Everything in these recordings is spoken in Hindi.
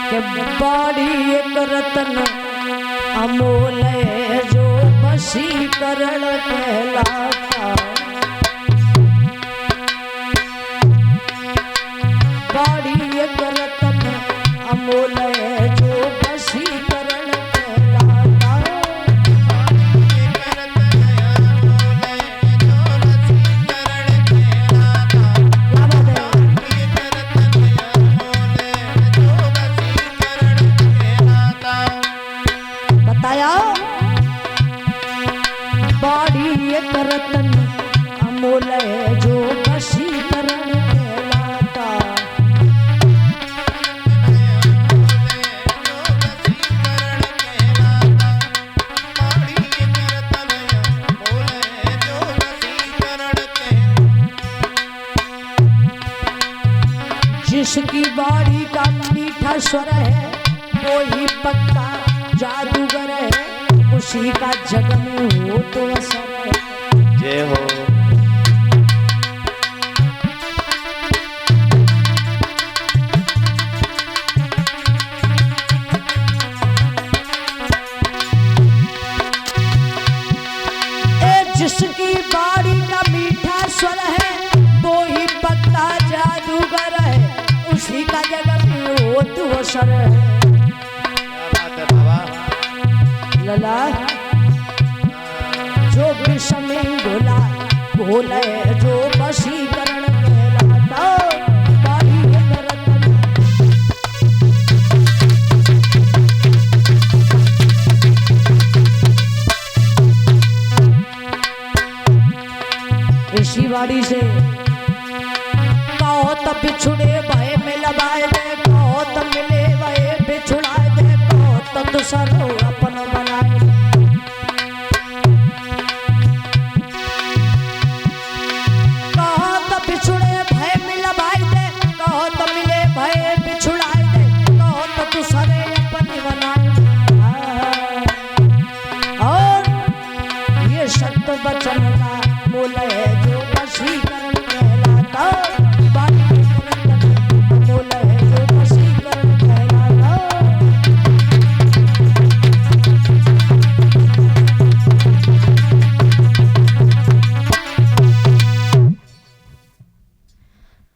के बाड़ी एक रतन अमोल है जो वशीकरण कहलाता। बाड़ी एक रतन अमोल है जो वशीकरण कहलाता। बताया बाड़ी एक रतन अमोल है जो वशीकरण कहलाता। जिसकी बाड़ी का मीठा स्वर है वो ही पक्का जादूगर है, उसी का जग में हो तो असर है। जय हो। जिसकी बाड़ी का मीठा स्वर है वो ही पक्का जादूगर है, उसी का जग में हो तो असर है। लला जो विषम में घोला भोले जो वशीकरण कहलाता। बाड़ी एक रतन इसी बाड़ी से कहो तब बिछुड़े भय में लबाए दे, कहो तब मिले भय बिछुड़ाए दे, कहो तब दूसर अपन बनाए। कहो तब बिछुड़े भय में लबाए दे, कहो तब मिले भय बिछुड़ाए दे, कहो तब दूसर अपन बनाए। और ये सत्य वचन का मोल है जो वशीकरण कहलाता। बाड़ी एक रतन मोल है जो वशीकरण कहलाता।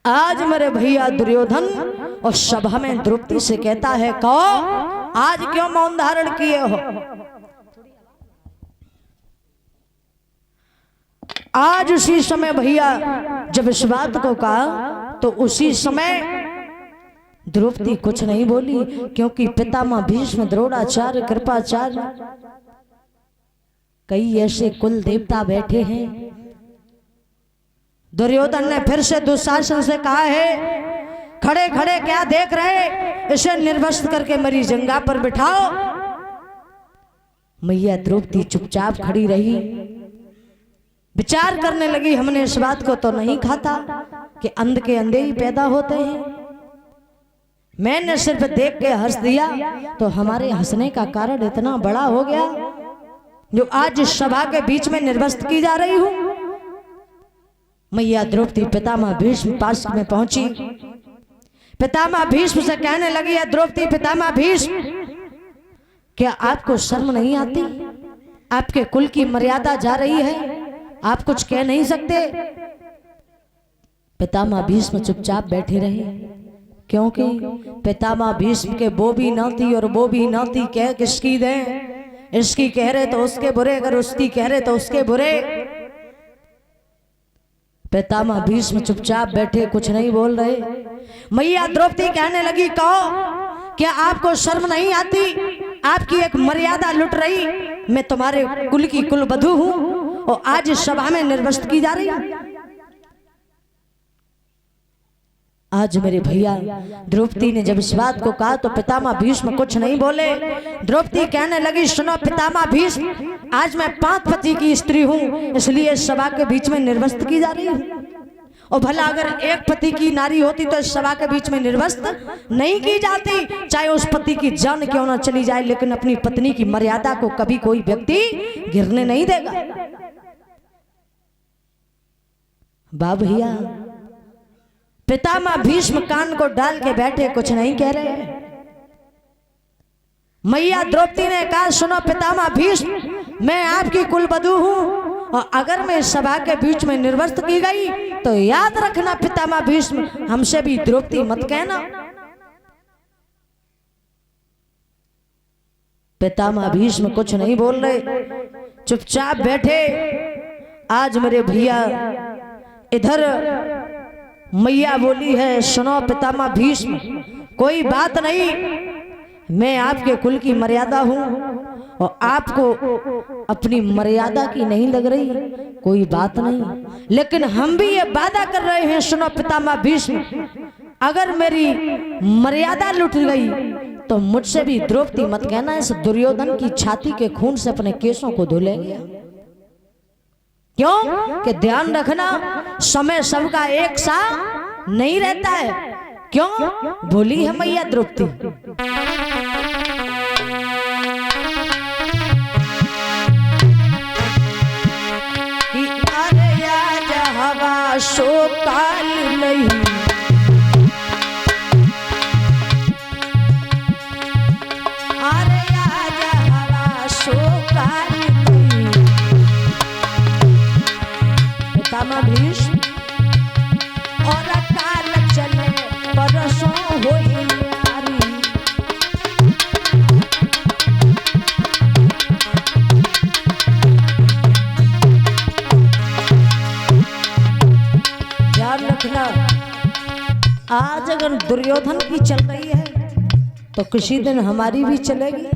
आज मेरे भैया दुर्योधन और सभा में द्रौपदी से कहता है, कहो आज क्यों मौन धारण किए हो? आज उसी समय भैया जब इस बात को कहा तो उसी समय द्रौपदी कुछ नहीं बोली, क्योंकि पितामह भीष्म द्रोणाचार्य कृपाचार्य कई ऐसे कुल देवता बैठे हैं। दुर्योधन ने फिर से दुशासन से कहा है, खड़े खड़े क्या देख रहे, इसे निर्वस्त्र करके मेरी जंगा पर बिठाओ। मैया द्रौपदी चुपचाप खड़ी रही, विचार करने लगी, हमने इस बात को तो नहीं खाता कि अंध के अंधे ही पैदा होते हैं। मैंने सिर्फ देख के हंस दिया तो हमारे हंसने का कारण इतना बड़ा हो गया जो आज इस सभा के बीच में निर्वस्त्र की जा रही हूं। मैया द्रौपदी पितामह भीष्म पास में पहुंची। पितामह भीष्म से कहने लगी, है द्रौपदी पितामह भीष्म, क्या आपको शर्म नहीं आती? आपके कुल की मर्यादा जा रही है, आप कुछ कह नहीं सकते? पितामह भीष्म चुपचाप बैठे रहे, क्योंकि पितामह भीष्म के वो भी नाती और वो भी नाती कह किसकी दें? इसकी कह रहे तो उसके बुरे, अगर उसकी कह रहे तो उसके बुरे। पितामह भीष्म चुपचाप बैठे, कुछ नहीं बोल रहे। मैया द्रौपदी कहने लगी, कहो क्या आपको शर्म नहीं आती? आपकी एक मर्यादा लुट रही, मैं तुम्हारे कुल की कुलवधू हूं और आज इस सभा में निर्वस्त्र की जा रही है। आज मेरे भैया द्रौपदी ने जब इस बात को कहा तो पितामह भीष्म कुछ नहीं बोले। द्रौपदी कहने लगी, सुनो पितामह भीष्म, आज मैं 5 पति की स्त्री हूं, इसलिए इस सभा के बीच में निर्वस्त्र की जा रही हूं। और भला अगर एक पति की नारी होती तो इस सभा के बीच में निर्वस्त्र नहीं की जाती, चाहे उस पति की जान क्यों ना चली जाए, लेकिन अपनी पत्नी की मर्यादा को कभी कोई व्यक्ति गिरने नहीं देगा। बा भैया पितामह भीष्म कान को डाल के बैठे, कुछ नहीं कह रहे। मैया द्रौपदी ने कहा, सुनो पितामह भीष्म, मैं आपकी कुलवधू हूं और अगर मैं इस सभा के बीच में निर्वस्त्र की गई तो याद रखना पितामह भीष्म, हमसे भी द्रौपदी मत कहना। पितामह भीष्म कुछ नहीं बोल रहे, चुपचाप बैठे। आज मेरे भैया इधर मैया बोली है, सुनो पितामह भीष्म, कोई बात नहीं, मैं आपके कुल की मर्यादा हूं और आपको अपनी मर्यादा की नहीं लग रही, कोई बात नहीं, लेकिन हम भी ये वादा कर रहे हैं, सुनो पितामह भीष्म, अगर मेरी मर्यादा लुट गई तो मुझसे भी द्रौपदी मत कहना। इस दुर्योधन की छाती के खून से अपने केसों को धो लेंगे। क्यों? कि ध्यान रखना, समय सबका एक सा नहीं रहता है। क्यों? भूली है मैया द्रौपदी। अरे आज हवा सो काल नहीं, अरे आज हवा सो काल नहीं। पितामह भीष्म और काल चले परसों होई नारी। ध्यान रखना, आज अगर दुर्योधन की चल रही है तो किसी दिन हमारी भी चलेगी।